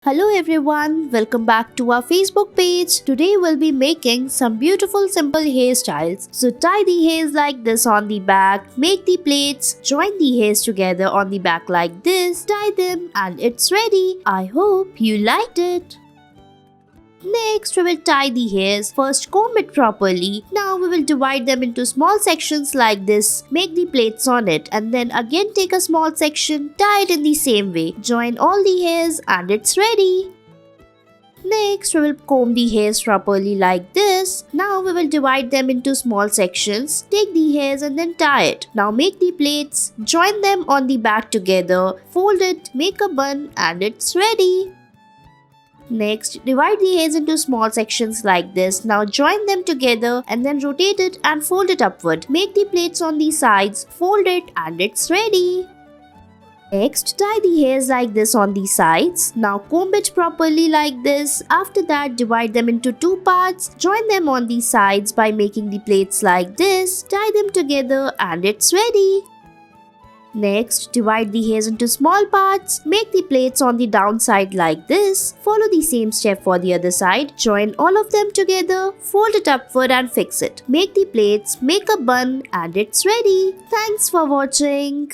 Hello everyone, welcome back to our Facebook page. Today we'll be making some beautiful simple hairstyles. So tie the hairs like this on the back, make the plaits, join the hairs together on the back like this, tie them and it's ready. I hope you liked it. Next, we will tie the hairs. First, comb it properly. Now, we will divide them into small sections like this. Make the plaits on it and then again take a small section, tie it in the same way. Join all the hairs and it's ready. Next, we will comb the hairs properly like this. Now, we will divide them into small sections. Take the hairs and then tie it. Now, make the plaits, join them on the back together, fold it, make a bun and it's ready. Next, divide the hairs into small sections like this. Now join them together and then rotate it and fold it upward. Make the plaits on the sides, fold it and it's ready. Next, tie the hairs like this on the sides. Now comb it properly like this. After that, divide them into two parts. Join them on the sides by making the plaits like this. Tie them together and it's ready. Next, divide the hairs into small parts. Make the plaits on the downside like this. Follow the same step for the other side. Join all of them together, fold it upward and fix it. Make the plaits, make a bun and it's ready. Thanks for watching.